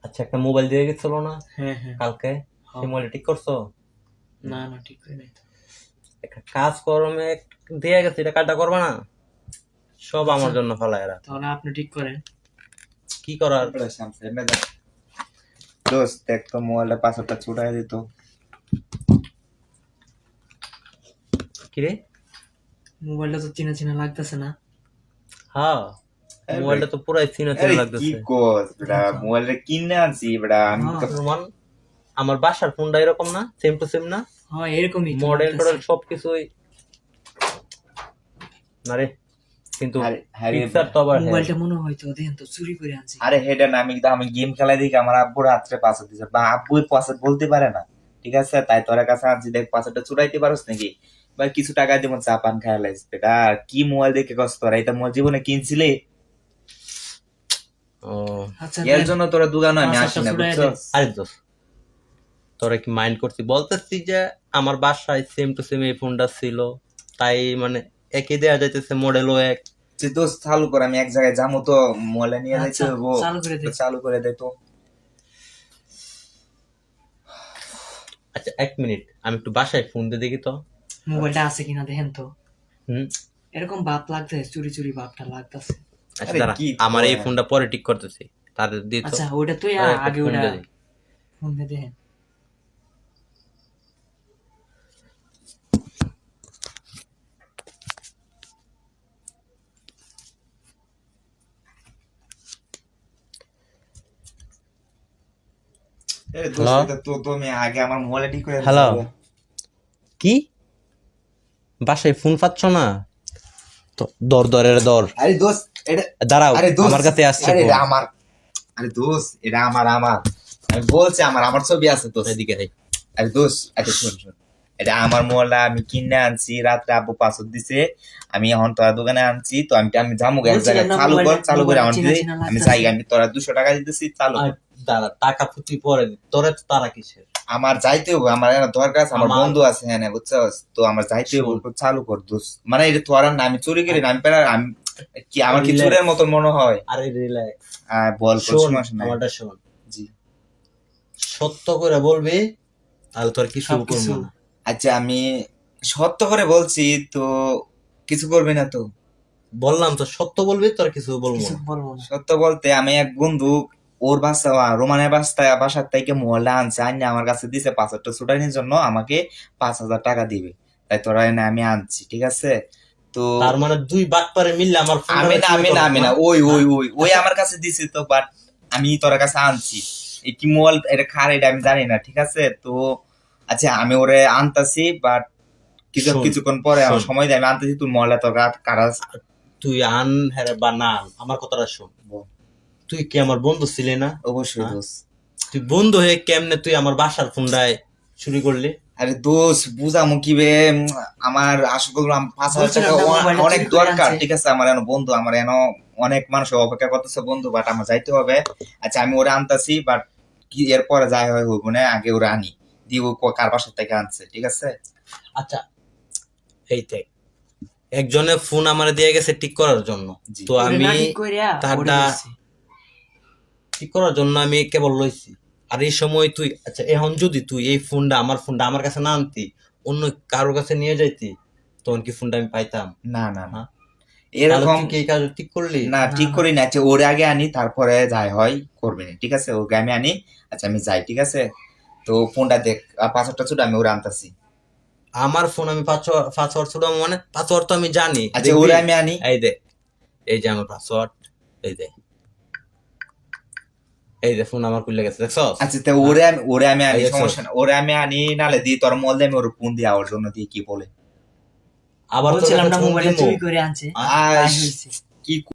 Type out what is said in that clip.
আচ্ছা, একটা মোবাইল দিয়ে গেছিল না হ্যাঁ হ্যাঁ কালকে? সেই মোবাইল ঠিক করছো? না না ঠিক করে নাই তো। একটা কাজ করমে দিয়ে গেছে, এটা কাজটা করবা না? সব আমার আচ্ছা, জন্য ফালায় এরা। তাহলে আপনি ঠিক করেন। কি করার? দোস্ত দেখ তো মোবাইলটা পাসওয়ার্ডটা ছুটাই দিত। কিরে? মোবাইলটা তো চিনা চিনা লাগতেছে না। হ্যাঁ, মোবাইলটা তো পুরাই চিনা চিনা আরে কি লাগতেছে। কোস বেটা, মোবাইলটা কিনে আনছি বেটা আমি তো। রোমান, আমার বাসার ফোনটা এরকম না? সেম টু সেম না? হ্যাঁ এরকমই তো মডেল লাগতেছে। টডেল সবকিছুই না রে, কিন্তু পিকচার তো আবার হ্যাঁ। মোবাইলটা মনে হয় তো দেখেন তো চুরি করে আনছি। আরে হেডা না, আমি গেম খেলাই দেখি আমার আব্বুর রাত্রে পাসওয়ার্ড দিছে, বা আব্বু পাসওয়ার্ড বলতে পারে না, ঠিক আছে? তাই তোর কাছে আনছি, দেখ পাসওয়ার্ডটা চুরাইতে পারোস নাকি? বা কিছু টাকা দিব চা পান খাই লাইস বেটা। কি মোবাইল দেখে কষ্ট তোরা, এটা মোর জীবনে কিনছিলে? ও আচ্ছা এর দেন, জন্য তোরা দোকানে আমি আসি না, পাসওয়ার্ডটা বুঝছস? আরে দোস্ত, তোরা কি মাইন্ড করছি? বলতেছি যে আমার বাসায় সেম টু সেম এই ফোনটা ছিল, তাই মানে একই দেয়া যাইতেছে, মডেলও এক। তুই দোস্ত চালু কর, আমি এক জায়গায় যাবো তো, মোবাইল নিয়ে যাইতে আচ্ছা, হবো। চালু করে দে। তো চালু করে দে তো। আচ্ছা, 1 মিনিট, আমি একটু বাসায় ফোন দিয়ে দেখি তো। মোবাইলটা আছে কিনা দেখেন তো। হুম। এরকম ভাব লাগতেছে, চুরি চুরি ভাবটা লাগতেছে। আচ্ছা আরে দাঁড়া, কি আমার এই কয়? ফোনটা পরে ঠিক করতেছি, তাদের দিয়ে তো। আচ্ছা ওটা তুই তাদের একটা আগে ফোন ওটা দিয়ে দিই। ফোন দিয়ে দেখেন। এ দোস্ত এটা তো তুমি আগে আমার মোবাইল ঠিক করে হ্যালো, দিছো। কি বাসায় ফোন পাচ্ছ না? তো দর দরের দর, আরে দোস্ত এটা, দাঁড়াও, আরে দোস্ত আমার কাছে আসছে আরে ফোন। এটা আমার, আরে দোস্ত এটা আমার আমি বলছি আমার ছবি আছে তো। এদিকে আয়। আরে দোস্ত আরে শোন, এটা আমার মোবাইলটা আমি কিনে আনছি রাত্রে, আব্বু পাসওয়ার্ড দিছে। আমি এখন তোরা দোকানে আনছি তো, আমি যাবো এক জায়গায়, বলছিলাম না, চালু করে আমার চিনা দিদি, চিনা আমি লাগতেছে। যাই, আমি তোরা 200 টাকা দিতেছি, চালু আর কর। দাঁড়া, টাকা তুই পরে দিস, তোরে তো তারা কিসের? আমার যাইতে হবে, আমার এখানে দরকার আছে, আমার আমার- বন্ধু আছে হ্যাঁ বুঝছস তো, আমার যাইতে হবে, শোন। একটু চালু কর দোস্ত। মানে এটা তোরা না, আমি চুরি করি না, আমি কি আমার কি Relax. চোরের মতন মনে হয়? আরে রিল্যাক্স, বল শোন, সমস্যা নাই। আমারটা শোন। জি সত্য করে বলবি, আর তোর কিছু সবকিছু। করবো না। আচ্ছা, আমি সত্য করে বলছি তো, কিছু করবি না তো? বললাম তো, সত্য বলবি, তোর কিছু বলবো কিছু না। বলবো না। সত্য বলতে আমি এক বন্ধু, ওর রোমানের বাসার থেকে মোবাইলটা আনছে, আইনে আমার কাছে দিছে পাসওয়ার্ডটা ছুটানোর জন্য, আমাকে 5,000 টাকা দিবে। তাই তোরা এনে আমি আনছি, ঠিক আছে? তো তার মানে দুই বাটপারে মিললে আমার ফোনটা আমি না ওই আমার কাছে দিছে তো, বাট আমি তোর কাছে আনছি। এই কি মোবাইল এটা খার, এটা আমি জানি না, ঠিক আছে? তো আচ্ছা আমি ওরে আনতাছি, বাট শোন, কিছুক্ষণ পরে আমার শোন। সময় দেয়, আমি আনতেছি, তুই মোবাইলটা তোর কারা। তুই আন হ্যাঁ বা না, আমার কথাটা শোন। তুই কি আমার বন্ধু ছিলি না? অবশ্যই হ্যাঁ? দোস্ত। তুই বন্ধু হয়ে কেমনে তুই আমার বাসার ফোনটায় চুরি করলি? আরে দোস্ত বুঝামু কি বে, আমার আসল 5,000 টাকা বলছিলাম না, মোবাইলটা অনেক চুরি করে দরকার, আনছে। ঠিক আছে? আমার এনো বন্ধু, আমার এনো অনেক মানুষ অপেক্ষা করতেছে বন্ধু, বাট আমার যাইতে হবে। আচ্ছা আমি ওরা আনতাছি, বাট কি এরপরে যাই হয় হইব না, আগে ওরা আনি দিব কার বাসা থেকে আনছে, ঠিক আছে? আচ্ছা, এইটাই, একজনের ফোন আমার দিয়ে গেছে ঠিক করার জন্য, জি। তো ওটা আমি না ঠিক কইরা তারটা ওরে দিছি। ঠিক করার জন্য আমি কেবল লইছি। আর এই সময় তুই, আচ্ছা এখন যদি তুই এই ফোনটা আমার কাছে না আনতি, অন্য কারোর কাছে নিয়ে যাইতি, তখন কি ফোনটা আমি পাইতাম? না না না হ্যাঁ? এরকম তাহলে তুই কি এই কাজ ঠিক করলি? না, ঠিক করি না। আচ্ছা ওরে আগে আনি, তারপরে যাই হয় করবে না, ঠিক আছে? ওকে আমি আনি, আচ্ছা আমি যাই, ঠিক আছে? তো ফোনটা দেখ, পাসওয়ার্ডটা ছোট, আমি ওরে আনতাছি। আমার ফোন আমি পাসওয়ার্ড ছিল, মানে পাসওয়ার্ড তো আমি জানি। আচ্ছা দেখবি? ওরে আমি আনি। এই দেখ, এই যে আমার পাসওয়ার্ড, এই দেখ, এই যে ফোন আমার খুলে গেছে, দেখছস? আচ্ছা তো ওরে আমি আনি, এই দেখছো? সমস্যা না, ওরে আমি আনি, নালে দি তোর মল দিয়ে আমি ওর ফোন দিয়ে আওয়ার জন্য দিয়ে কি বলে। আবার তোর বলছিলাম কাছে না, ফোন মোবাইলটা দিমু? চুরি করে আনছে, আহ, তাই হইছে। কি